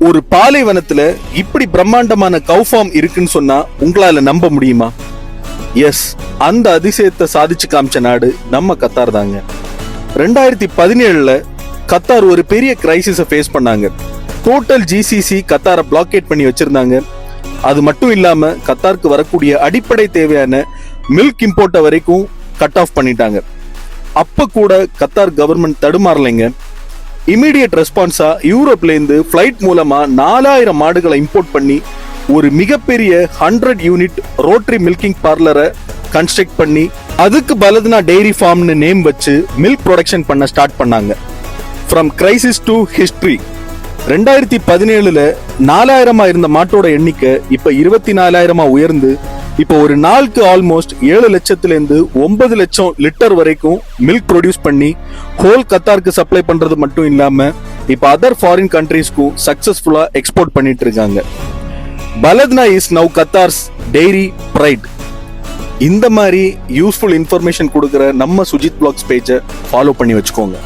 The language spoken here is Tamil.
ஒரு பாலைவனத்துல இப்படி பிரம்மாண்டமான கவ் ஃபார்ம் இருக்குன்னு சொன்னா உங்களால நம்ப முடியுமா? எஸ், அந்த அதிசயத்தை சாதிச்சு காமிச்ச நாடு நம்ம கத்தார் தாங்க. 2017 கத்தார் ஒரு பெரிய கிரைசிஸை ஃபேஸ் பண்ணாங்க. டோட்டல் ஜிசிசி கத்தாரை பிளாக்கேட் பண்ணி வச்சிருந்தாங்க. அது மட்டும் இல்லாம கத்தாருக்கு வரக்கூடிய அடிப்படை தேவையான மில்க் இம்போர்ட்டை வரைக்கும் கட் ஆஃப் பண்ணிட்டாங்க. அப்ப கூட கத்தார் கவர்மெண்ட் தடுமாறலைங்க. இமீடியட் ரெஸ்பான்ஸா யூரோப்ல இருந்து பிளைட் மூலமா 4000 மாடுகளை இம்போர்ட் பண்ணி ஒரு மிகப்பெரிய 100 யூனிட் ரோட்டரி மில்கிங் பார்லரை கன்ஸ்ட்ரக்ட் பண்ணி அதுக்கு பலத்னா டெய்ரி ஃபார்ம்னு நேம் வச்சு மில்க் ப்ரொடக்ஷன் பண்ண ஸ்டார்ட் பண்ணாங்க. From crisis to history. 2017 4000 இருந்த மாட்டோட எண்ணிக்கை இப்ப 24,000 உயர்ந்து இப்போ ஒரு நாளுக்கு ஆல்மோஸ்ட் 7 லட்சத்துல இருந்து 9 லட்சம் லிட்டர் வரைக்கும் மில்க் ப்ரொடியூஸ் பண்ணி ஹோல் கத்தாருக்கு சப்ளை பண்றது மட்டும் இல்லாம இப்ப அதர் ஃபாரின் கண்ட்ரீஸ்க்கும் சக்சஸ்ஃபுல்லா எக்ஸ்போர்ட் பண்ணிட்டு இருக்காங்க. பலத்னா இஸ் நவ் கத்தார்ஸ் டெய்ரி பிரைட். இந்த மாதிரி யூஸ்ஃபுல் இன்ஃபர்மேஷன் கொடுக்குற நம்ம சுஜித் பிளாக்ஸ் பேஜை ஃபாலோ பண்ணி வச்சுக்கோங்க.